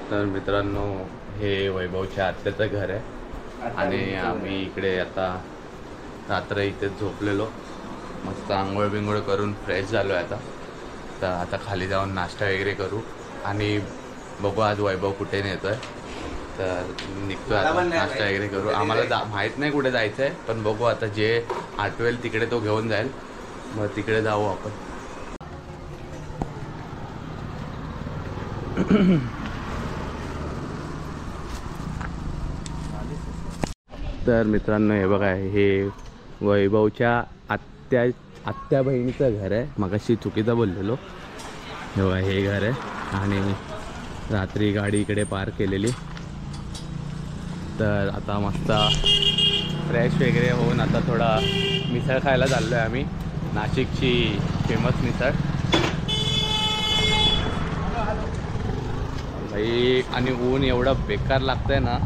तर मित्रांनो, हे वैभवच्या आत्याचं घर आहे आणि आम्ही इकडे आता रात्र इथे झोपलेलो. मस्त आंघोळ बिंघोळ करून फ्रेश झालो आहे आता. तर आता खाली जाऊन नाश्ता वगैरे करू आणि बघू आज वैभव कुठे नेतो आहे. तर निघतो आता, नाश्ता वगैरे करू. आम्हाला माहीत नाही कुठे जायचं आहे, पण बघू आता जे आठवेल तिकडे तो घेऊन जाईल, मग तिकडे जाऊ आपण. तर मित्रांनो, हे बघा, हे वैभवच्या आत्या बहिणीचं घर आहे. मगाशी चुकीचं बोललेलो. हे बघा, हे घर आहे आणि रात्री गाडी इकडे पार्क केलेली. तर आता मस्त फ्रेश वगैरे होऊन आता थोडा मिसळ खायला चाललो आहे आम्ही. नाशिकची फेमस मिसळ भाई. आणि ऊन एवढं बेकार लागतंय ना.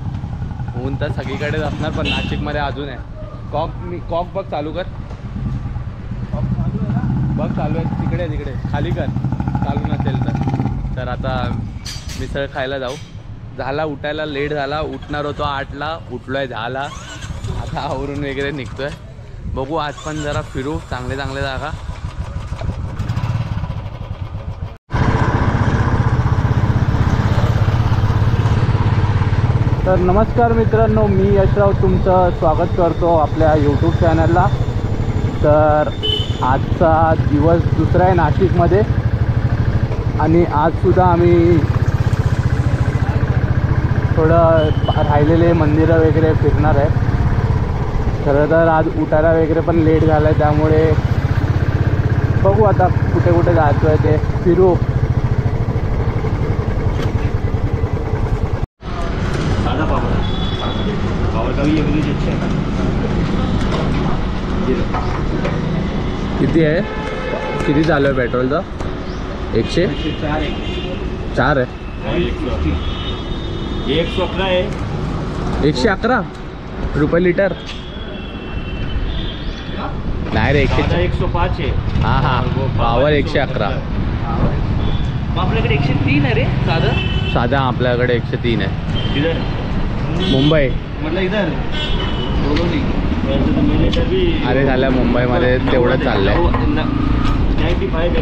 ऊन तर सगळीकडेच असणार, पण नाशिकमध्ये अजून आहे. कॉक बघ चालू कर. बघ चालू आहे तिकडे खाली कर, चालू नसेल तर आता मिसळ खायला जाऊ. झाला उठायला लेट झाला. उठणार होतो 8ला, उठलोय 10ला. आता आवरून वगैरे निघतोय. बघू आज पण जरा फिरू चांगले जागा. तर नमस्कार मित्रांनो, मी यशराव तुमचं स्वागत करतो आपल्या यूट्यूब चॅनलला. तर आजचा दिवस दुसरा आहे नाशिकमध्ये आणि आजसुद्धा आम्ही थोडं राहिलेले मंदिरं वगैरे फिरणार आहे. खरं तर आज उठायला वगैरे पण लेट झालं आहे, त्यामुळे बघू आता कुठे जायचं आहे ते फिरू. किती आहे? किती चालू आहे पेट्रोलचं? 104 आहे. 111 आहे. 111 रुपये लिटर नाही रे. 105 आहे. हां पावर 111. आपल्याकडे 103 आहे रे साधा. आपल्याकडे 103 आहे. इधर मुंबई म्हटलं इधर अरे झालं, मुंबईमध्ये तेवढं चाललंय. 95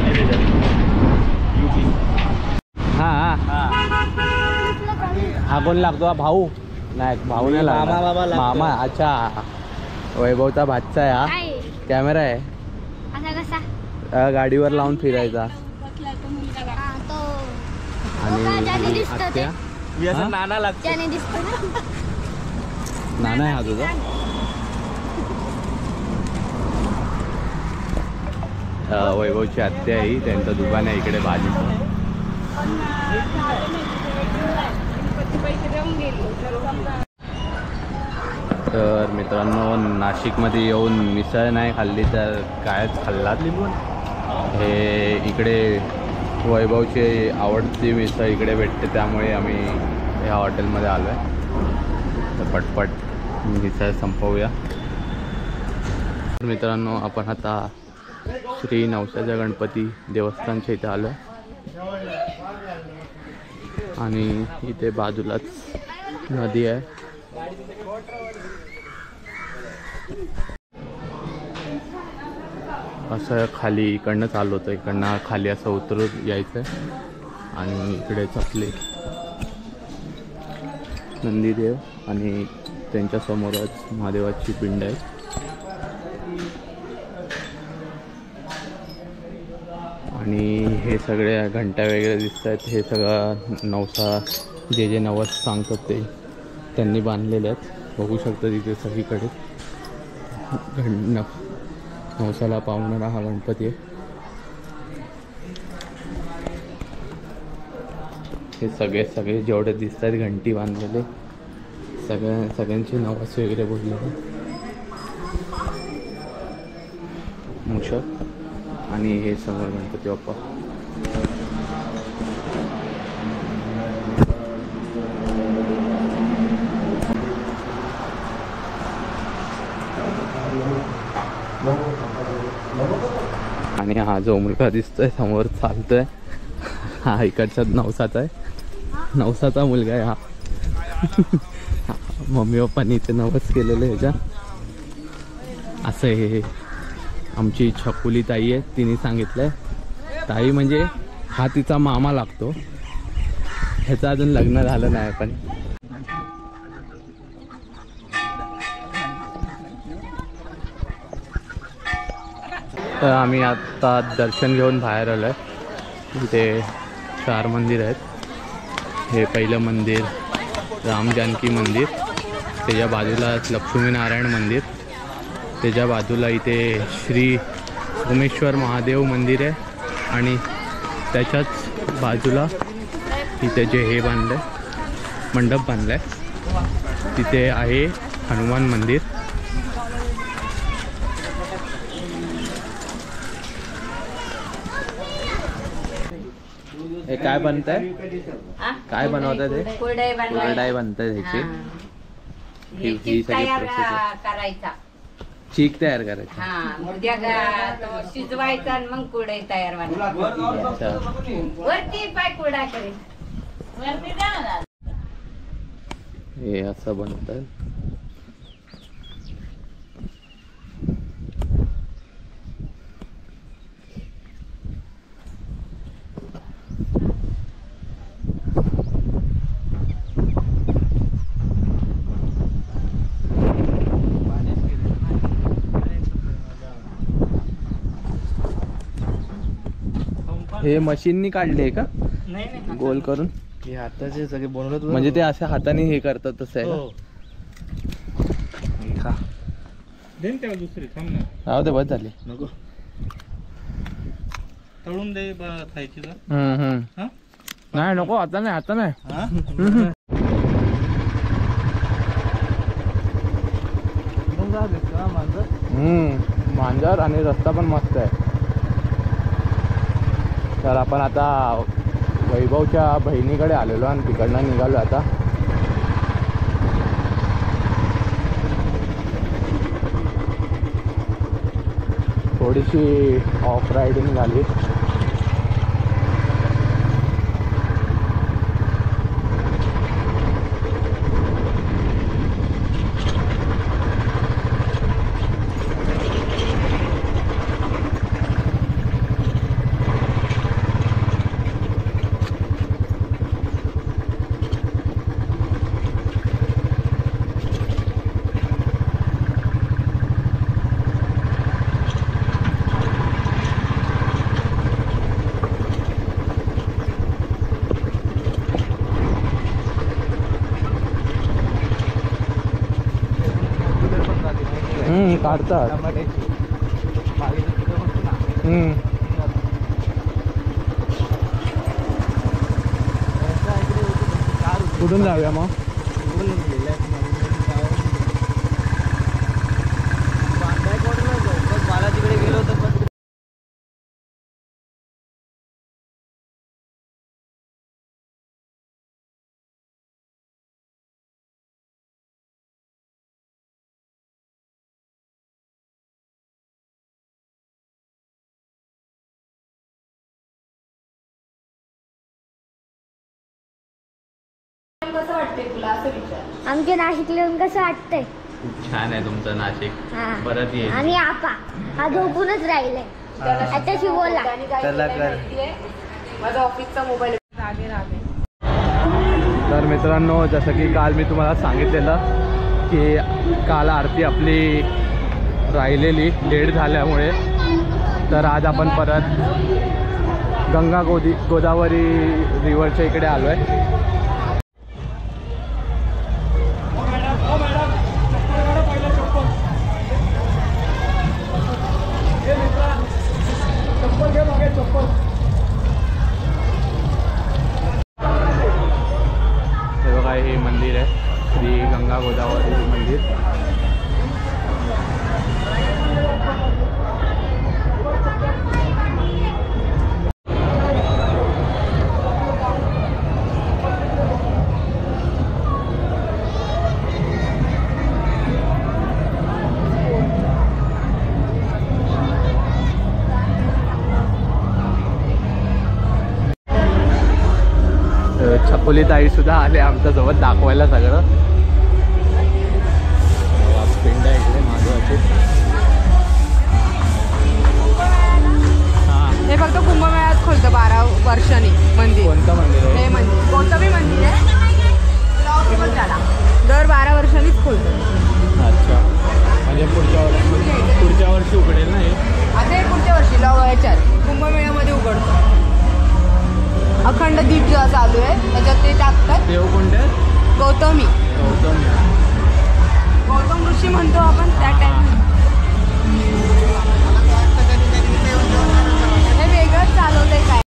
हा कोण लागतो? हा भाऊ नाही, भाऊ नाही लागला, मामा. अच्छा, वैभवचा भाचा आहे हा. कॅमेरा आहे, गाडीवर लावून फिरायचा. आणि नाना लागतो. नाना आहे हा तुझा? वैभवची आत्या आहे, त्यांचं दुकान आहे इकडे भाजीचं. तर मित्रांनो, नाशिकमध्ये येऊन मिसळ नाही खाल्ली तर कायच खाल्लात. हे इकडे वैभवची आवडती मिसळ इकडे भेटते, त्यामुळे आम्ही ह्या हॉटेलमध्ये आलो आहे. तर पटपट मिसळ संपवूया. मित्रांनो, आपण आता श्री नवसाच्या गणपती देवस्थानच्या इथे आलो आणि इथे बाजूलाच नदी आहे. असं खाली इकडनं चालू होतं, इकडनं खाली असं उतरून यायचं आणि इकडेच आपले नंदीदेव आणि त्यांच्यासमोरच महादेवाची पिंड आहे. आणि हे सगळे घंटा वगैरे दिसत आहेत. हे सगळं नवसा जे नवस सांगतात ते त्यांनी बांधलेले आहेत. बघू शकता तिथे सगळीकडे नवसाला पावणारा हा गणपती आहे. हे सगळे जेवढे दिसत आहेत घंटी बांधलेले, सगळ्यांचे नवस वगैरे बोललेले. मूषक आणि हे समोर गणपती बाप्पा. आणि हा जो मुलगा दिसतोय समोर चालतोय, हा इकडचा नवसाचा आहे. नवसाचा मुलगा आहे हा. मम्मी पप्पांनी इथे नवस केलेलं आहे ह्याच्या. असं हे आमची छकुली ताई आहे, तिने सांगितलंय. ताई म्हणजे हा तिचा मामा लागतो. ह्याचं अजून लग्न झालं नाही पण. तर आम्ही आता दर्शन घेऊन बाहेर आलो आहे. इथे 4 मंदिर आहेत. हे पहिलं मंदिर राम जानकी मंदिर, त्याच्या बाजूला लक्ष्मीनारायण मंदिर, त्याच्या बाजूला इथे श्री सोमेश्वर महादेव मंदिर आहे आणि त्याच्याच बाजूला इथे जे हे बांधलं आहे, मंडप बांधला आहे, तिथे आहे हनुमान मंदिर. हे काय बनतंय? काय बनवतात हे? कुरडाई बनतात ह्याची. ही सगळी प्रोसेस करायचा, चीक तयार करायची. शिजवायचा आणि मग कुरडई तयार अच्छा. वरती पाय कुरडा करे. हे असं बनवतात. हे मशीननी काढले का गोल करून? हे हाताचे सगळे बनवलं म्हणजे ते अशा हाताने हे करतात तसं आहे का? दुसरी थांब ना. राहू दे, बस झाली. नको तळून दे खायची तर. नाही नको, आता नाही, आता नाही. मांजर आणि रस्ता पण मस्त आहे. तर आपण आता वैभवच्या बहिणीकडे आलेलो आणि तिकडनं निघालो आता. थोडीशी ऑफ रायडिंग झाली. काढतात. कुठून जाऊया मग? मला तिकडे गेलो होतो. कसं वाटतंय तुला असं विचार. आमच्या नाशिकला येऊन कसं वाटतंय? खूप छान आहे तुमचं नाशिक. परत ये. आणि आपा हा झोपूनच राहिलाय. त्याच्याशी बोला. माझा ऑफिसचा मोबाईल रागे. तर मित्रांनो, जसं की काल मी तुम्हाला सांगितलेलं की काल आरती आपली राहिलेली लेट झाल्यामुळे, तर आज आपण परत गंगा गोदावरी रिव्हरच्या इकडे आलो आहे. हे बघा, हे मंदिर आहे श्री गंगा गोदावरी मंदिर. छकुली ताई सुद्धा आले आमच्यासोबत दाखवायला सगळं. पिंड आहे इकडे महादेवाची. हे फक्त कुंभमेळ्यात खोलतं 12 वर्षांनी मंदिर. कोणतं मंदिर आहे हे मंदिर गौतमी मंदिर आहे. दर 12 वर्षांनीच खोलतं. अच्छा, म्हणजे पुढच्या वर्षी उघडेल ना हे. आता हे पुढच्या वर्षी याच्यात कुंभमेळ्यामध्ये उघडतं. अखंड दीप जेव्हा चालू आहे त्याच्यात ते टाकतात. देव कोणते? गौतमी. गौतम ऋषी म्हणतो आपण त्या टाइम. हे वेगळंच चालवलंय काय.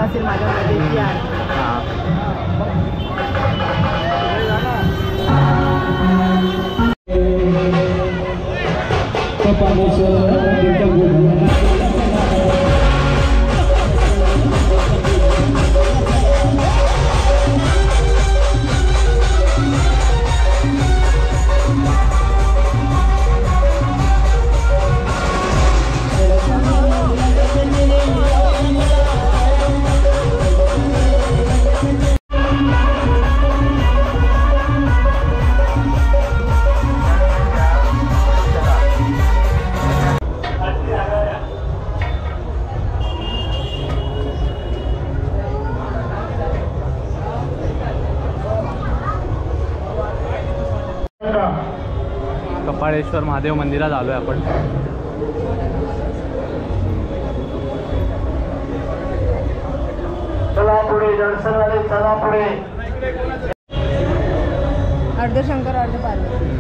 असेल माझ्यामध्ये ती आहे. कपाळेश्वर महादेव मंदिरात आलोय आपण. चला पुढे दर्शन झाले, चला पुढे. अर्धशंकर अर्ध पार्वती.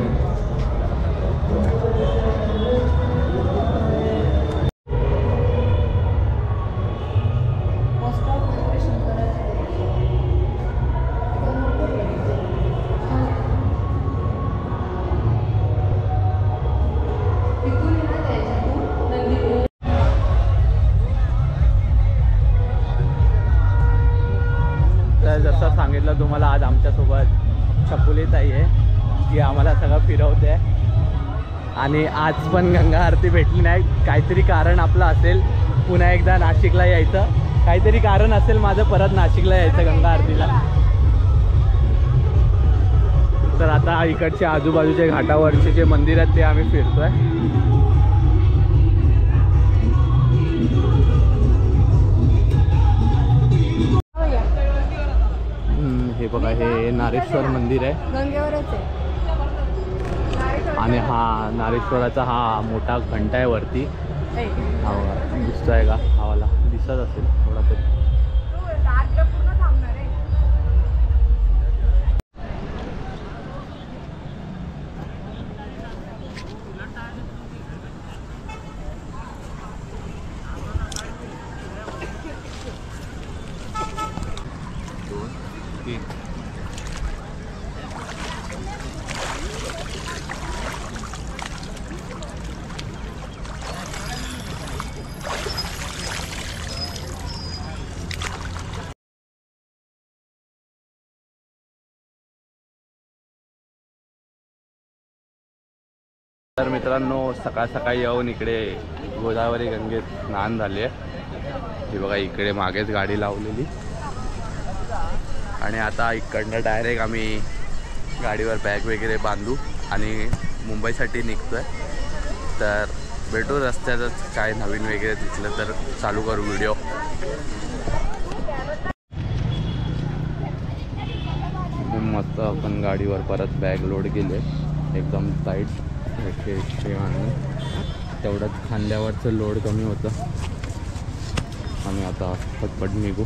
जसं सांगितलं तुम्हाला, आज आमच्यासोबत छकुली ताई आहे जी आम्हाला सगळं फिरवते आहे. आणि आज पण गंगा आरती भेटली नाही. काहीतरी कारण आपलं असेल पुन्हा एकदा नाशिकला यायचं. काहीतरी कारण असेल माझं परत नाशिकला यायचं गंगा आरतीला. तर आता इकडचे आजूबाजूचे घाटावरचे जे मंदिर आहेत ते आम्ही फिरतोय. हे बघा, हे नारेश्वर मंदिर आहे गंगेवरच आहे. आणि हा नारेश्वराचा हा मोठा घंटा आहे वरती. हा दिसतोय का? हवाला दिसत असेल थोडा तरी. तर मित्रांनो सकाळ सकाळी येऊन इकडे गोदावरी गंगेत स्नान झाले ही बघा इकडे मागेच गाडी लावलेली आणि आता इकडनं डायरेक्ट आम्ही गाडीवर बॅग वगैरे बांधू आणि मुंबईसाठी निघतो आहे. तर भेटू रस्त्यातच काय नवीन वगैरे दिसलं तर चालू करू व्हिडिओ. मस्त आपण गाडीवर परत बॅग लोड केली एकदम टाईट आणि तेवढंच खांद्यावरचं लोड कमी होतं आणि आता पटपट निघू.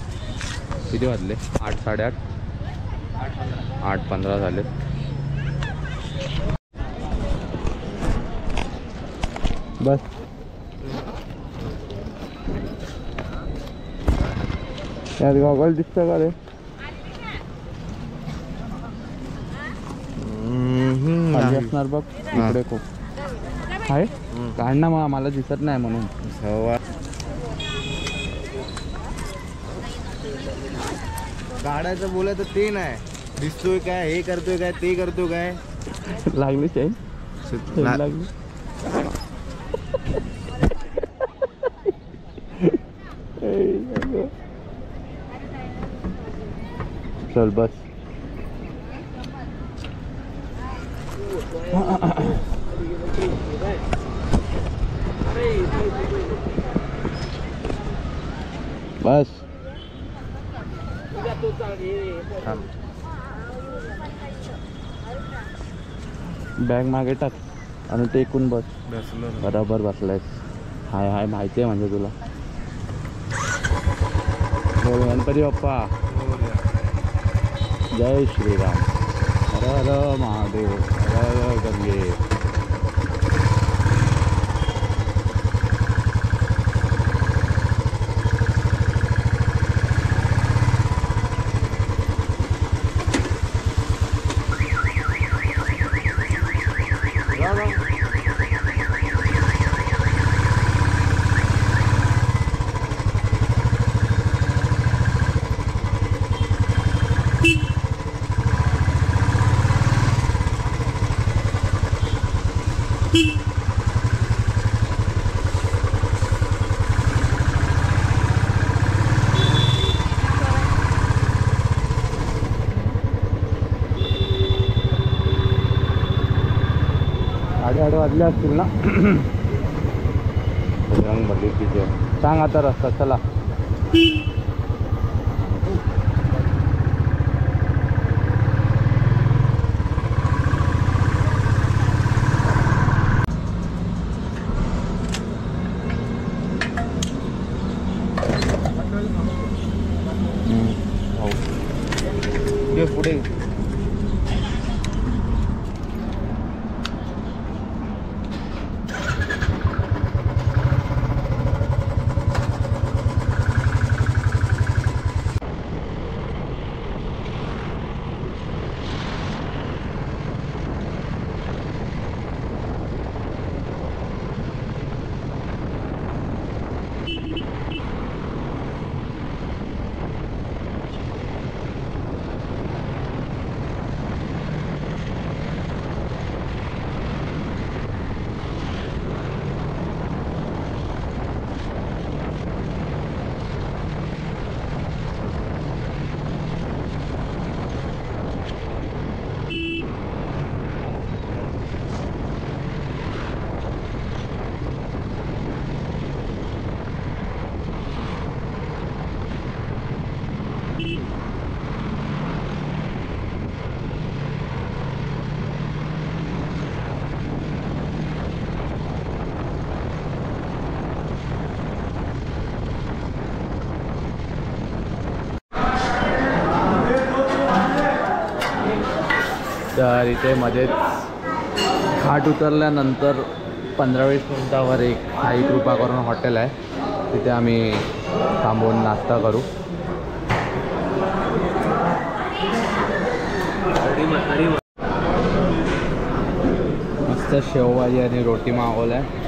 किती वाजले 8 साडेआठ 8:15 झाले. बस यात गॉगल दिसतं का रे? खाली असणार बघ इकडे खूप आहे. काढ ना मग मला दिसत नाही म्हणून. काढायचं बोलायचं ते नाही दिसतोय काय हे करतोय काय ते करतोय काय. लागली चैन लागली. चल बस. बस बॅग मागे टाक आणि टेकून बस. बरोबर बसलायस. हाय हाय माहिती आहे म्हणजे तुला. बोल गणपती बाप्पा जय श्रीराम. हर हर महादेव हर हर गंगे. साडेआठ वाजले असतील ना. रंग भरली तिथे. सांग आता रस्ता चला. पुढे तर इथे मध्येच घाट उतरल्यानंतर 15-20 मिनिटावर एक साई कृपा करून हॉटेल आहे. तिथे आम्ही थांबून नाश्ता करू. मस्त शेवभाजी आणि रोटी मागवलं आहे.